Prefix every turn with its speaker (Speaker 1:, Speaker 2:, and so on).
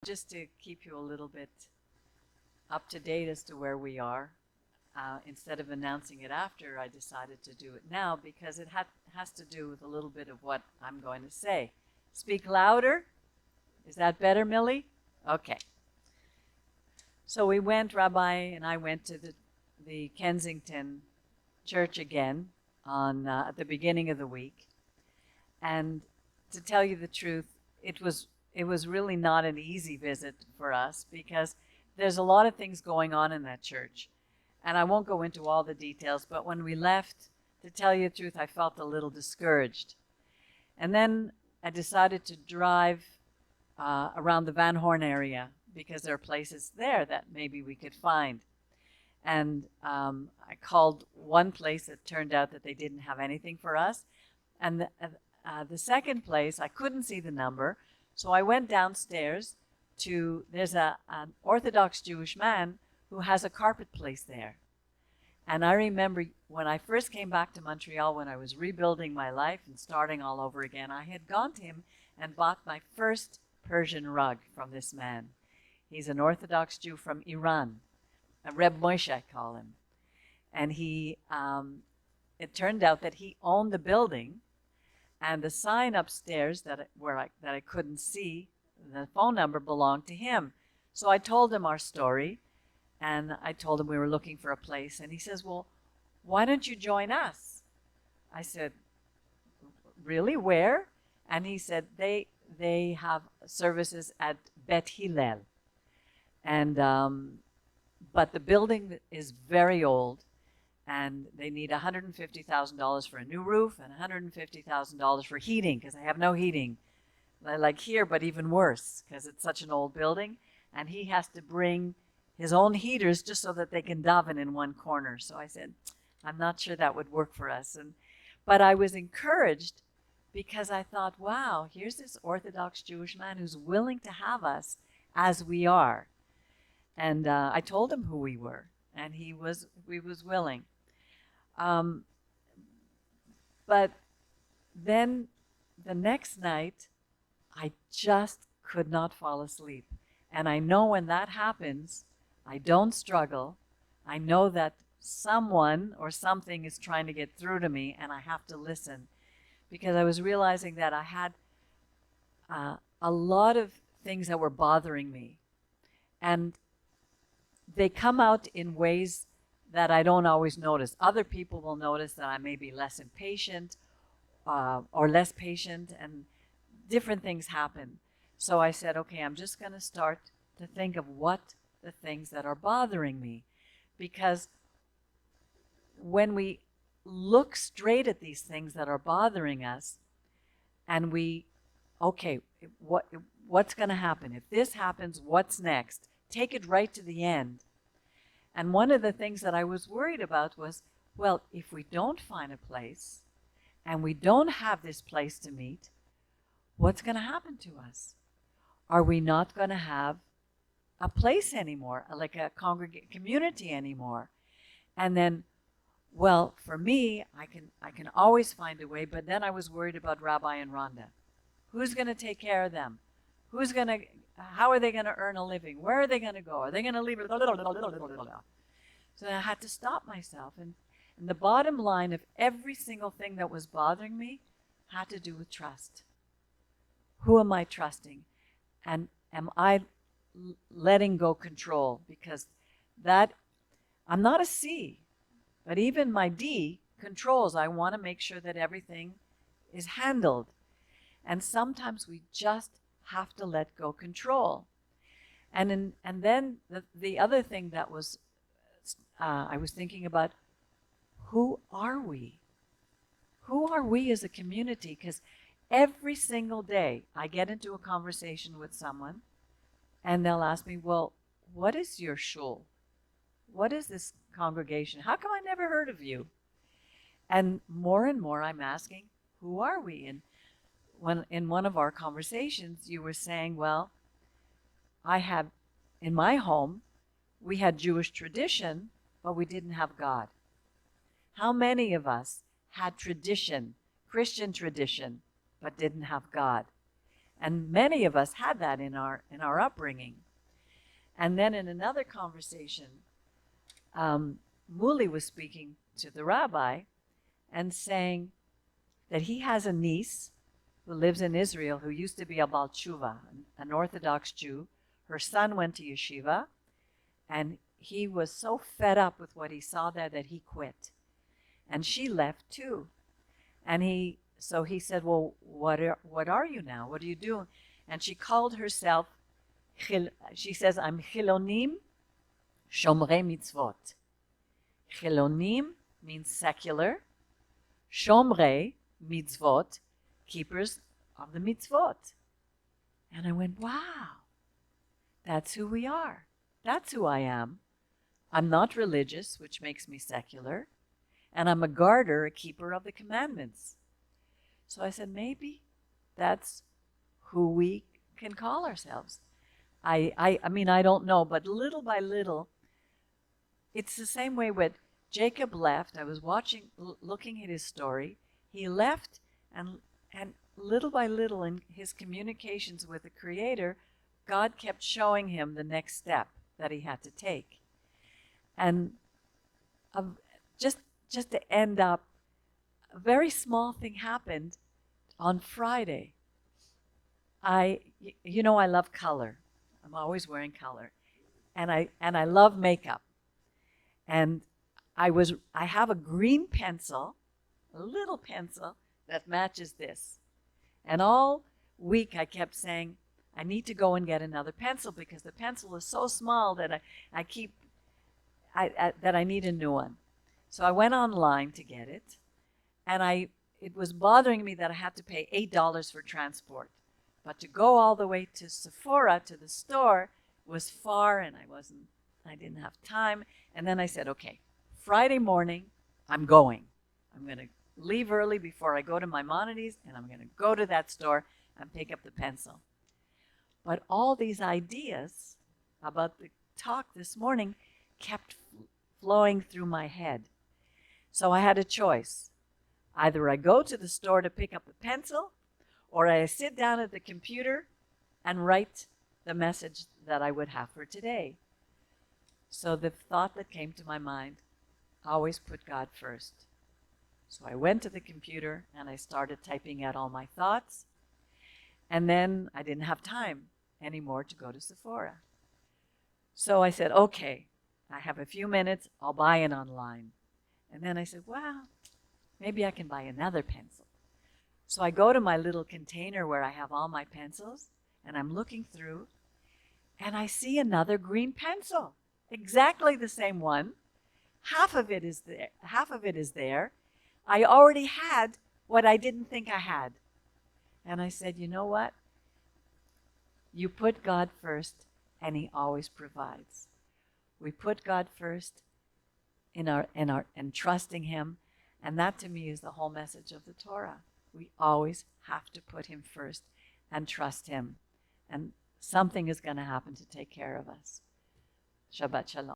Speaker 1: just to keep you a little bit up to date as to where we are, instead of announcing it after, I decided to do it now because it has to do with a little bit of what I'm going to say. Speak louder. Is that better, Millie? Okay. So Rabbi and I went to the Kensington church again at the beginning of the week. And to tell you the truth, it was really not an easy visit for us because there's a lot of things going on in that church. And I won't go into all the details, but when we left, to tell you the truth, I felt a little discouraged. And then I decided to drive around the Van Horn area because there are places there that maybe we could find. And I called one place. It turned out that they didn't have anything for us. And the second place, I couldn't see the number, so I went downstairs there's an Orthodox Jewish man who has a carpet place there. And I remember when I first came back to Montreal, when I was rebuilding my life and starting all over again, I had gone to him and bought my first Persian rug from this man. He's an Orthodox Jew from Iran, a Reb Moshe, I call him. And it turned out that he owned the building, and the sign upstairs that I couldn't see, the phone number belonged to him. So I told him our story, and I told him we were looking for a place. And he says, well, why don't you join us? I said, really, where? And he said, they have services at Bet Hillel. And, but the building is very old, and they need $150,000 for a new roof and $150,000 for heating, because they have no heating. Like here, but even worse, because it's such an old building. And he has to bring his own heaters just so that they can daven in one corner. So I said, I'm not sure that would work for us. But I was encouraged because I thought, wow, here's this Orthodox Jewish man who's willing to have us as we are. And I told him who we were, and he was willing. But then the next night, I just could not fall asleep. And I know when that happens, I don't struggle. I know that someone or something is trying to get through to me, and I have to listen. Because I was realizing that I had a lot of things that were bothering me. And they come out in ways that I don't always notice. Other people will notice that I may be less impatient or less patient, and different things happen. So I said, okay, I'm just going to start to think of what the things that are bothering me. Because when we look straight at these things that are bothering us, and okay, what's going to happen? If this happens, what's next? Take it right to the end. And one of the things that I was worried about was, well, if we don't find a place, and we don't have this place to meet, what's going to happen to us? Are we not going to have a place anymore, like a community anymore? And then, well, for me, I can always find a way, but then I was worried about Rabbi and Rhonda. Who's going to take care of them? How are they going to earn a living? Where are they going to go? Are they going to leave? So I had to stop myself. And the bottom line of every single thing that was bothering me had to do with trust. Who am I trusting? And am I letting go control? Because I'm not a C, but even my D controls. I want to make sure that everything is handled. And sometimes we just have to let go control. And then the other thing that was, I was thinking about, who are we? Who are we as a community? Because every single day I get into a conversation with someone, and they'll ask me, well, what is your shul? What is this congregation? How come I never heard of you? And more I'm asking, who are we? And in one of our conversations, you were saying, well, in my home, we had Jewish tradition, but we didn't have God. How many of us had tradition, Christian tradition, but didn't have God? And many of us had that in our upbringing. And then in another conversation, Muli was speaking to the rabbi and saying that he has a niece who lives in Israel who used to be a Baal Tshuva, an Orthodox Jew. Her son went to yeshiva, and he was so fed up with what he saw there that he quit. And she left too. And he said, well, what are you now? What are you doing? And she called herself, she says, I'm Chilonim Shomrei Mitzvot. Chilonim means secular. Shomrei Mitzvot, keepers of the mitzvot. And I went, wow, that's who we are. That's who I am. I'm not religious, which makes me secular. And I'm a guarder, a keeper of the commandments. So I said, maybe that's who we can call ourselves. I mean, I don't know, but little by little, it's the same way with Jacob left. I was looking at his story. He left, and little by little in his communications with the Creator, God kept showing him the next step that he had to take. And just to end up, a very small thing happened on Friday. I love color. I'm always wearing color. And I love makeup. And I have a green pencil, a little pencil that matches this. And all week I kept saying, I need to go and get another pencil because the pencil is so small that I need a new one. So I went online to get it, and it was bothering me that I had to pay $8 for transport. But to go all the way to Sephora, to the store, was far, and I didn't have time. And then I said, okay, Friday morning, I'm going. I'm going to leave early before I go to Maimonides, and I'm going to go to that store and pick up the pencil. But all these ideas about the talk this morning kept flowing through my head. So I had a choice. Either I go to the store to pick up the pencil, or I sit down at the computer and write the message that I would have for today. So the thought that came to my mind, always put God first. So I went to the computer and I started typing out all my thoughts. And then I didn't have time anymore to go to Sephora. So I said, okay, I have a few minutes, I'll buy it online. And then I said, well, maybe I can buy another pencil. So I go to my little container where I have all my pencils, and I'm looking through, and I see another green pencil, exactly the same one. Half of it is there. I already had what I didn't think I had. And I said, you know what? You put God first, and He always provides. We put God first and trusting Him, and that to me is the whole message of the Torah. We always have to put Him first and trust Him, and something is going to happen to take care of us. Shabbat Shalom.